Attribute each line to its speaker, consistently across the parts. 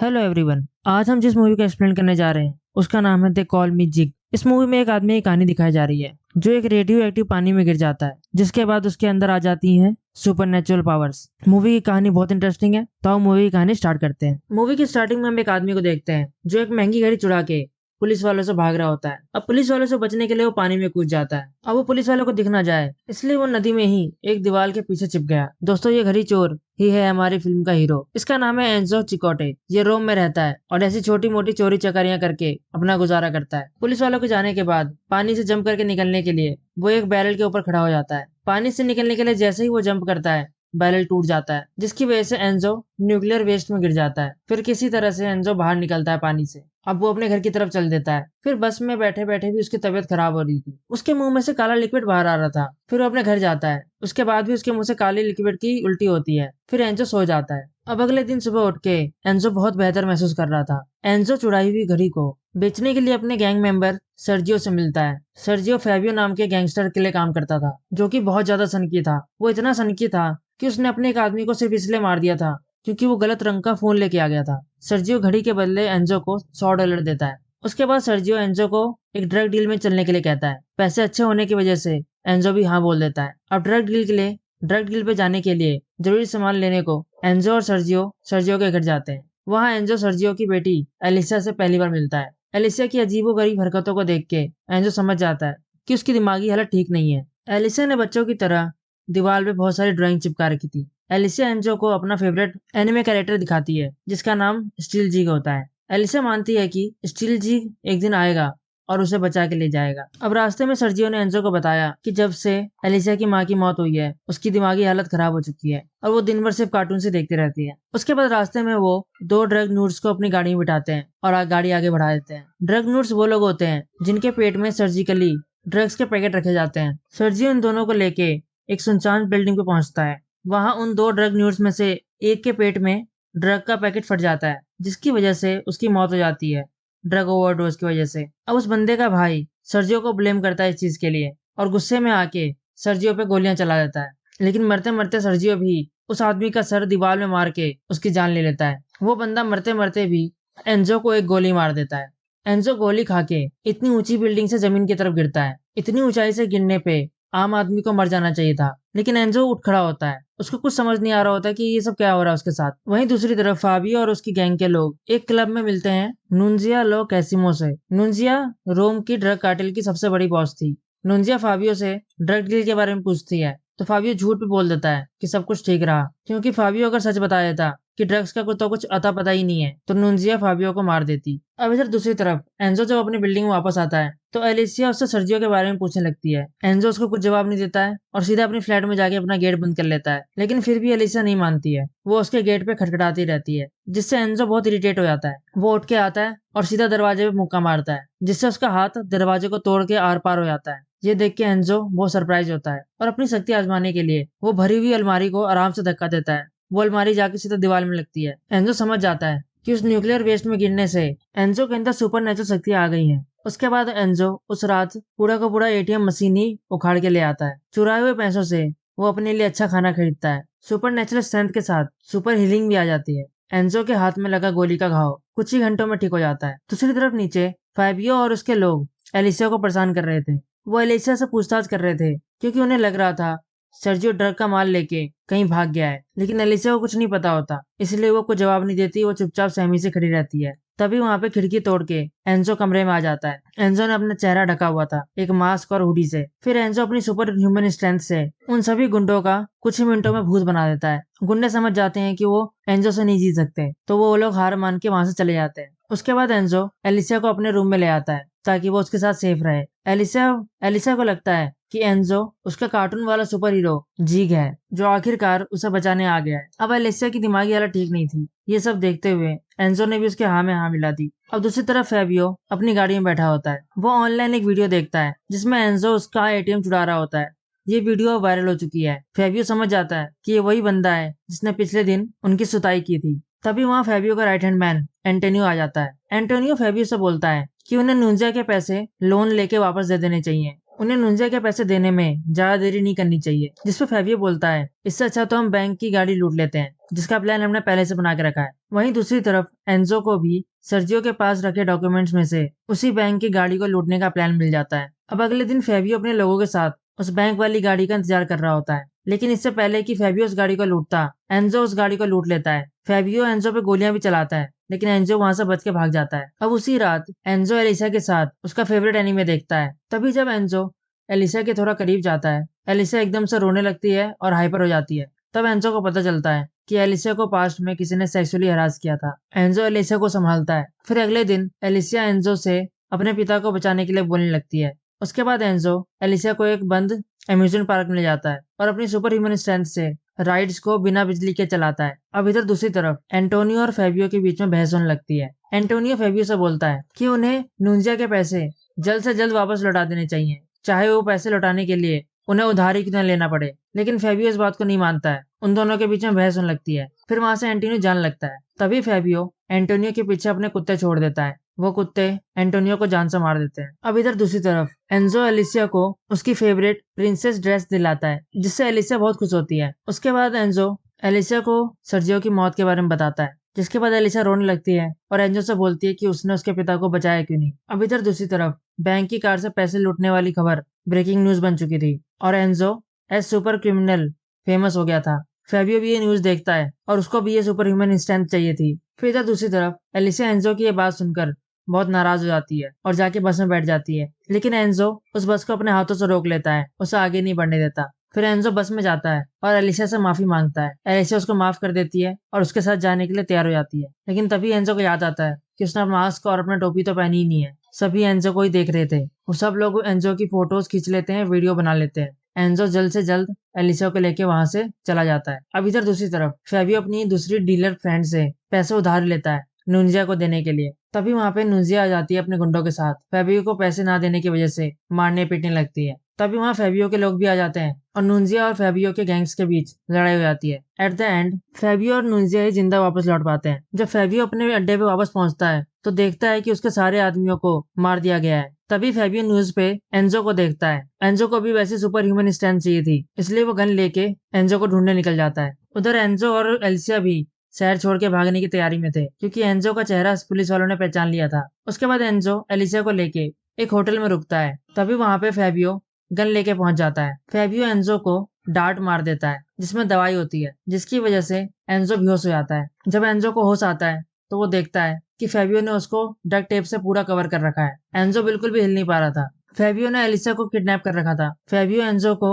Speaker 1: Hello everyone. आज हम जिस मूवी को एक्सप्लेन करने जा रहे हैं उसका नाम है दे कॉल मी जिग। इस मूवी में एक आदमी की कहानी दिखाई जा रही है जो एक रेडियो एक्टिव पानी में गिर जाता है, जिसके बाद उसके अंदर आ जाती हैं सुपर नेचुरल पावर्स। मूवी की कहानी बहुत इंटरेस्टिंग है, तो हम मूवी की कहानी स्टार्ट करते हैं। मूवी की स्टार्टिंग में हम एक आदमी को देखते हैं जो एक महंगी घड़ी चुरा के पुलिस वालों से भाग रहा होता है। अब पुलिस वालों से बचने के लिए वो पानी में कूद जाता है। अब वो पुलिस वालों को दिख ना जाए इसलिए वो नदी में ही एक दीवार के पीछे छिप गया। दोस्तों, ये घड़ी चोर ही है हमारी फिल्म का हीरो। इसका नाम है एंजो चिकोटे। ये रोम में रहता है और ऐसी छोटी मोटी चोरी चकारियां करके अपना गुजारा करता है। पुलिस वालों के जाने के बाद पानी से जंप करके निकलने के लिए वो एक बैरल के ऊपर खड़ा हो जाता है। पानी से निकलने के लिए जैसे ही वो जंप करता है, बैरल टूट जाता है, जिसकी वजह से एंजो न्यूक्लियर वेस्ट में गिर जाता है। फिर किसी तरह से एंजो बाहर निकलता है पानी से। अब वो अपने घर की तरफ चल देता है। फिर बस में बैठे बैठे भी उसकी तबीयत खराब हो रही थी। उसके मुंह में से काला लिक्विड बाहर आ रहा था। फिर वो अपने घर जाता है। उसके बाद भी उसके मुंह से काली लिक्विड की उल्टी होती है। फिर एंजो सो जाता है। अब अगले दिन सुबह उठ के एंजो बहुत बेहतर महसूस कर रहा था। एंजो चुराई हुई घड़ी को बेचने के लिए अपने गैंग मेंबर सर्जियो से मिलता है। सर्जियो फैबियो नाम के गैंगस्टर के लिए काम करता था, जो कि बहुत ज्यादा सनकी था। वो इतना सनकी था कि उसने अपने एक आदमी को सिर्फ इसलिए मार दिया था क्योंकि वो गलत रंग का फोन लेके आ गया था। सर्जियो घड़ी के बदले एंजो को $100 देता है। उसके बाद सर्जियो एंजो को एक ड्रग डील में चलने के लिए कहता है। पैसे अच्छे होने की वजह से एंजो भी हाँ बोल देता है। अब ड्रग डील पे जाने के लिए जरूरी सामान लेने को एंजो और सर्जियो के घर जाते हैं। वहाँ एंजो सर्जियो की बेटी एलिसा से पहली बार मिलता है। एलिसा की अजीबोगरीब हरकतों को देख के एंजो समझ जाता है कि उसकी दिमागी हालत ठीक नहीं है। एलिसा ने बच्चों की तरह दीवार पे बहुत सारी ड्राइंग चिपका रखी थी। एलिसा एंजो को अपना फेवरेट एनिमे कैरेक्टर दिखाती है जिसका नाम स्टील जीग होता है। एलिसा मानती है कि स्टील जीग एक दिन आएगा और उसे बचा के ले जाएगा। अब रास्ते में सर्जियो ने एंजो को बताया कि जब से एलिसा की माँ की मौत हुई है उसकी दिमागी हालत खराब हो चुकी है और वो दिन भर सिर्फ कार्टून से देखती रहती है। उसके बाद रास्ते में वो दो ड्रग नूड्स को अपनी गाड़ी में बिठाते हैं और गाड़ी आगे बढ़ा देते हैं। ड्रग नूड्स वो लोग होते हैं जिनके पेट में सर्जिकली ड्रग्स के पैकेट रखे जाते हैं। सर्जियो इन दोनों को लेके एक सुनसान बिल्डिंग पे पहुंचता है। वहां उन दो ड्रग न्यूड्स में से एक के पेट में ड्रग का पैकेट फट जाता है, जिसकी वजह से उसकी मौत हो जाती है ड्रग ओवरडोज की वजह से। अब उस बंदे का भाई सर्जियो को ब्लेम करता है इस चीज के लिए और गुस्से में आके सर्जियो पे गोलियां चला देता है। लेकिन मरते मरते सर्जियो भी उस आदमी का सर दीवार में मार के उसकी जान ले लेता है। वो बंदा मरते मरते भी एंजो को एक गोली मार देता है। एंजो गोली खा के इतनी ऊंची बिल्डिंग से जमीन की तरफ गिरता है। इतनी ऊंचाई से गिरने पे आम आदमी को मर जाना चाहिए था, लेकिन एंजो उठ खड़ा होता है। उसको कुछ समझ नहीं आ रहा होता कि ये सब क्या हो रहा है उसके साथ। वहीं दूसरी तरफ फाबियो और उसकी गैंग के लोग एक क्लब में मिलते हैं नुंजिया लो कैसिमो से। नुंजिया रोम की ड्रग कार्टेल की सबसे बड़ी बॉस थी। नुंजिया फाबियो से ड्रग डील के बारे में पूछती है तो फाबियो झूठ भी बोल देता है कि सब कुछ ठीक रहा, क्योंकि फाबियो अगर सच बता देता कि ड्रग्स का कुछ अता पता ही नहीं है तो नुंजिया फाबियो को मार देती। अब इधर दूसरी तरफ एंजो जब अपनी बिल्डिंग में वापस आता है तो एलिसिया उससे सर्जियो के बारे में पूछने लगती है। एंजो उसको कुछ जवाब नहीं देता है और सीधा अपनी फ्लैट में जाके अपना गेट बंद कर लेता है, लेकिन फिर भी एलिसिया नहीं मानती है। वो उसके गेट पे खटखटाती रहती है, जिससे एंजो बहुत इरिटेट हो जाता है। वो उठ के आता है और सीधा दरवाजे पे मुक्का मारता है, जिससे उसका हाथ दरवाजे को तोड़ के आर पार हो जाता है। ये देख के एंजो बहुत सरप्राइज होता है और अपनी शक्ति आजमाने के लिए वो भरी हुई अलमारी को आराम से धक्का देता है। वो अलमारी जाके सीधा दीवार में लगती है। एंजो समझ जाता है कि उस न्यूक्लियर वेस्ट में गिरने से एंजो के अंदर सुपर नेचुरल शक्तियां आ गई हैं। उसके बाद एंजो उस रात पूरा का पूरा एटीएम मशीन ही उखाड़ के ले आता है। चुराए हुए पैसों से वो अपने लिए अच्छा खाना खरीदता है। सुपर नेचुरल स्ट्रेंथ के साथ सुपर हीलिंग भी आ जाती है। एंजो के हाथ में लगा गोली का घाव कुछ ही घंटों में ठीक हो जाता है। दूसरी तरफ नीचे फैबियो और उसके लोग एलिसिया को परेशान कर रहे थे। वो एलिसिया से पूछताछ कर रहे थे क्योंकि उन्हें लग रहा था सर्जियो ड्रग का माल लेके कहीं भाग गया है, लेकिन एलिसिया को कुछ नहीं पता होता, इसलिए वो कुछ जवाब नहीं देती। वो चुपचाप सहमी से खड़ी रहती है। तभी वहां पे खिड़की तोड़ के एंजो कमरे में आ जाता है। एंजो ने अपना चेहरा ढका हुआ था एक मास्क और हुडी से। फिर एंजो अपनी सुपर ह्यूमन स्ट्रेंथ से उन सभी गुंडों का कुछ ही मिनटों में भूत बना देता है। गुंडे समझ जाते हैं कि वो एंजो से नहीं जीत सकते, तो वो लोग हार मान के वहां से चले जाते हैं। उसके बाद एंजो एलिसिया को अपने रूम में ले आता है ताकि वो उसके साथ सेफ रहे। एलिसिया को लगता है कि एंजो उसका कार्टून वाला सुपर हीरो जीग है जो आखिरकार उसे बचाने आ गया है। अब एलिसिया की दिमागी हालत ठीक नहीं थी। ये सब देखते हुए एंजो ने भी उसके हाँ में हाँ मिला दी। अब दूसरी तरफ फेबियो अपनी गाड़ी में बैठा होता है। वो ऑनलाइन एक वीडियो देखता है जिसमें एंजो उसका एटीएम चुरा रहा होता है। ये वीडियो वायरल हो चुकी है। फेबियो समझ जाता है कि ये वही बंदा है जिसने पिछले दिन उनकी सुताई की थी। तभी वहाँ फेबियो का राइट हैंड मैन एंटोनियो आ जाता है। एंटोनियो फेबियो से बोलता है कि उन्हें नुंजिया के पैसे लोन लेके वापस दे देने चाहिए। उन्हें नुंजिया के पैसे देने में ज्यादा देरी नहीं करनी चाहिए, जिसपे फेबियो बोलता है इससे अच्छा तो हम बैंक की गाड़ी लूट लेते हैं, जिसका प्लान हमने पहले से बना के रखा है। वहीं दूसरी तरफ एंजो को भी सर्जियो के पास रखे डॉक्यूमेंट्स में से उसी बैंक की गाड़ी को लूटने का प्लान मिल जाता है। अब अगले दिन फेबियो अपने लोगों के साथ उस बैंक वाली गाड़ी का इंतजार कर रहा होता है, लेकिन इससे पहले कि फेबियो उस गाड़ी को लूटता, एंजो उस गाड़ी को लूट लेता है। फेबियो एंजो पे गोलियां भी चलाता है, लेकिन एंजो वहां से बच के भाग जाता है। अब उसी रात एंजो एलिसा के साथ उसका फेवरेट एनीमे देखता है। तभी जब एंजो एलिसा के थोड़ा करीब जाता है, एलिसा एकदम से रोने लगती है और हाइपर हो जाती है। तब एंजो को पता चलता है कि एलिसा को पास्ट में किसी ने सेक्सुअली हरास किया था। एंजो एलिसा को संभालता है। फिर अगले दिन एलिसा एंजो से अपने पिता को बचाने के लिए बोलने लगती है। उसके बाद एंजो एलिसा को एक बंद अम्यूजमेंट पार्क में ले जाता है और अपनी सुपर ह्यूमन स्ट्रेंथ से राइड्स को बिना बिजली के चलाता है। अब इधर दूसरी तरफ एंटोनियो और फेबियो के बीच में बहस होने लगती है। एंटोनियो फेबियो से बोलता है कि उन्हें नुंजिया के पैसे जल्द से जल्द वापस लौटा देने चाहिए, चाहे वो पैसे लौटाने के लिए उन्हें उधारी क्यों न लेना पड़े। लेकिन फेबियो इस बात को नहीं मानता है। उन दोनों के बीच में बहस होने लगती है। फिर वहां से एंटोनियो जाने लगता है। तभी फेबियो एंटोनियो के पीछे अपने कुत्ते छोड़ देता है। वो कुत्ते एंटोनियो को जान से मार देते हैं। अब इधर दूसरी तरफ एंजो एलिसिया को उसकी फेवरेट प्रिंसेस ड्रेस दिलाता है, जिससे एलिसिया बहुत खुश होती है। उसके बाद एंजो एलिसिया को सर्जियो की मौत के बारे में बताता है, जिसके बाद एलिसा रोने लगती है और एंजो से बोलती है कि उसने उसके पिता को बचाया क्यों नहीं। अब इधर दूसरी तरफ बैंक की कार से पैसे लूटने वाली खबर ब्रेकिंग न्यूज बन चुकी थी और Enzo as super criminal famous हो गया था। फेबियो भी ये न्यूज देखता है और उसको भी ये सुपर ह्यूमन स्ट्रेंथ चाहिए थी। फिर इधर दूसरी तरफ एलिसा एंजो की ये बात सुनकर बहुत नाराज हो जाती है और जाके बस में बैठ जाती है। लेकिन एंजो उस बस को अपने हाथों से रोक लेता है, उसे आगे नहीं बढ़ने देता। फिर एंजो बस में जाता है और एलिसा से माफी मांगता है। एलिसा उसको माफ कर देती है और उसके साथ जाने के लिए तैयार हो जाती है। लेकिन तभी एंजो को याद आता है कि उसने मास्क और अपना टोपी तो पहनी ही नहीं है। सभी एंजो को ही देख रहे थे। वो सब लोग एंजो की फोटोज खींच लेते हैं, वीडियो बना लेते हैं। एंजो जल्द से जल्द एलिसा को लेके वहां से चला जाता है। अब इधर दूसरी तरफ फेबियो अपनी दूसरी डीलर फ्रेंड से पैसे उधार लेता है नुंजिया को देने के लिए। तभी वहां पे नुंजिया आ जाती है अपने गुंडों के साथ। फेबियो को पैसे ना देने की वजह से मारने पीटने लगती है। तभी वहां फेबियो के लोग भी आ जाते हैं और नुंजिया और फेबियो के गैंग्स के बीच लड़ाई हो जाती है। एट द एंड फेबियो और नुंजिया ही जिंदा वापस लौट पाते हैं। जब फेबियो अपने अड्डे पे वापस पहुंचता है तो देखता है कि उसके सारे आदमियों को मार दिया गया है। तभी फेबियो न्यूज पे एंजो को देखता है। एंजो को भी वैसी सुपर ह्यूमन स्ट्रेंथ चाहिए थी, इसलिए वो गन लेके एंजो को ढूंढने निकल जाता है। उधर एंजो और एलिसिया भी शहर छोड़ के भागने की तैयारी में थे, क्योंकि एंजो का चेहरा पुलिस वालों ने पहचान लिया था। उसके बाद एंजो एलिसिया को लेके एक होटल में रुकता है। तभी वहां पे फेबियो गन लेके पहुंच जाता है। फेबियो एंजो को डांट मार देता है, जिसमें दवाई होती है, जिसकी वजह से एंजो बेहोश हो जाता है। जब एंजो को होश आता है तो वो देखता है कि फेबियो ने उसको डक टेप से पूरा कवर कर रखा है। एंजो बिल्कुल भी हिल नहीं पा रहा था। फेबियो ने एलिसा को किडनैप कर रखा था। फेबियो एंजो को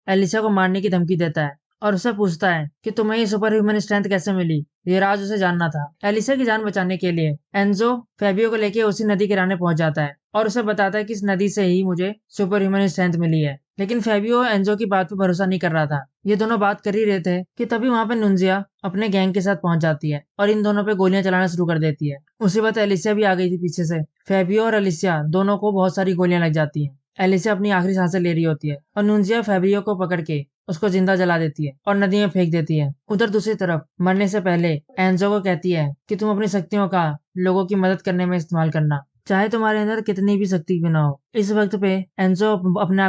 Speaker 1: एलिसा को मारने की धमकी देता है और उससे पूछता है कि तुम्हें ये सुपर ह्यूमन स्ट्रेंथ कैसे मिली। ये राज उसे जानना था। एलिसा की जान बचाने के लिए एंजो फेबियो को लेके उसी नदी किनारे पहुंच जाता है और उसे बताता है कि इस नदी से ही मुझे सुपर ह्यूमन स्ट्रेंथ मिली है। लेकिन फेबियो एंजो की बात पे भरोसा नहीं कर रहा था। ये दोनों बात कर ही रहे थे कि तभी वहां पे नुंजिया अपने गैंग के साथ पहुंच जाती है और इन दोनों पे गोलियां चलाना शुरू कर देती है। उसी वक्त एलिसिया भी आ गई थी पीछे से। फेबियो और एलिसिया दोनों को बहुत सारी गोलियां लग जाती हैं। एलिसिया अपनी आखिरी सांसें ले रही होती है और नुंजिया फेबियो को पकड़ के उसको जिंदा जला देती है और नदी में फेंक देती है। उधर दूसरी तरफ मरने से पहले एंजो को कहती है कि तुम अपनी शक्तियों का लोगों की मदद करने में इस्तेमाल करना, चाहे तुम्हारे अंदर कितनी भी शक्ति क्यों ना हो। इस वक्त पे एंजो अपने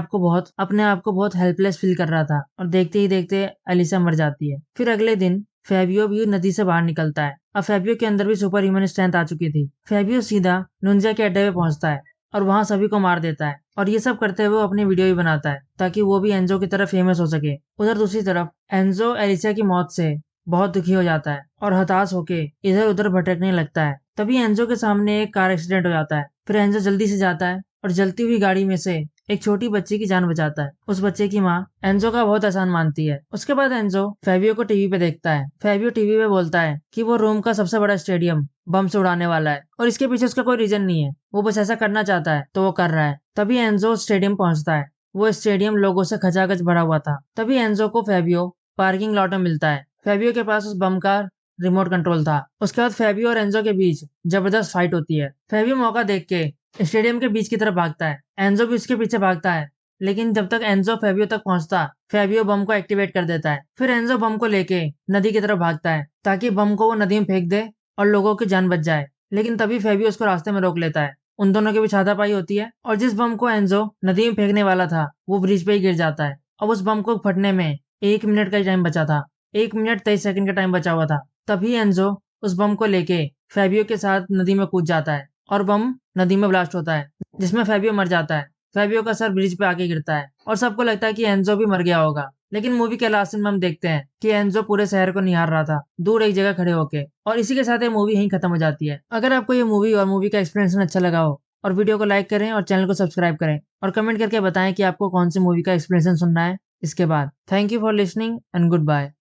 Speaker 1: आप को बहुत हेल्पलेस फील कर रहा था और देखते ही देखते एलिसा मर जाती है। फिर अगले दिन फेबियो भी नदी से बाहर निकलता है। अब फेबियो के अंदर भी सुपर ह्यूमन स्ट्रेंथ आ चुकी थी। फेबियो सीधा नुंजिया के अड्डे पे पहुंचता है और वहां सभी को मार देता है और ये सब करते हुए अपनी वीडियो भी बनाता है ताकि वो भी एंजो की तरह फेमस हो सके। उधर दूसरी तरफ एंजो एलिसा की मौत से बहुत दुखी हो जाता है और हताश होके इधर उधर भटकने लगता है। तभी एंजो के सामने एक कार एक्सीडेंट हो जाता है। फिर एंजो जल्दी से जाता है और जलती हुई गाड़ी में से एक छोटी बच्ची की जान बचाता है। उस बच्चे की माँ एंजो का बहुत एहसान मानती है। उसके बाद एंजो फेबियो को टीवी पे देखता है। फेबियो टीवी पे बोलता है कि वो रोम का सबसे बड़ा स्टेडियम बम से उड़ाने वाला है और इसके पीछे उसका कोई रीजन नहीं है। वो बस ऐसा करना चाहता है तो वो कर रहा है। तभी एंजो स्टेडियम पहुंचता है। वो स्टेडियम लोगों से खचाखच भरा हुआ था। तभी एंजो को फेबियो पार्किंग लॉट में मिलता है। फेबियो के पास उस बम का रिमोट कंट्रोल था। उसके बाद फेबियो और एंजो के बीच जबरदस्त फाइट होती है। फेबियो मौका देख के स्टेडियम के बीच की तरफ भागता है। एंजो भी उसके पीछे भागता है, लेकिन जब तक एंजो फेबियो तक पहुंचता, फेबियो बम को एक्टिवेट कर देता है। फिर एंजो बम को लेके नदी की तरफ भागता है ताकि बम को वो नदी में फेंक दे और लोगों की जान बच जाए। लेकिन तभी फेबियो उसको रास्ते में रोक लेता है उन दोनों के बीच हाथापाई होती है और जिस बम को एंजो नदी में फेंकने वाला था वो ब्रिज पे ही गिर जाता है। अब उस बम को फटने में 1 मिनट का ही टाइम बचा था। 1 मिनट 23 सेकंड का टाइम बचा हुआ था। तभी एंजो उस बम को लेके फैबियो के साथ नदी में कूद जाता है और बम नदी में ब्लास्ट होता है जिसमें फैबियो मर जाता है। फैबियो का सर ब्रिज पे आके गिरता है और सबको लगता है कि एंजो भी मर गया होगा। लेकिन मूवी के लास्ट में हम देखते हैं कि एंजो पूरे शहर को निहार रहा था दूर एक जगह खड़े होके, और इसी के साथ ये मूवी यहीं खत्म हो जाती है। अगर आपको ये मूवी और मूवी का एक्सप्लेनेशन अच्छा लगा हो और वीडियो को लाइक करें और चैनल को सब्सक्राइब करें और कमेंट करके बताएं कि आपको कौन सी मूवी का एक्सप्लेनेशन सुनना है इसके बाद। Thank you for listening and good bye.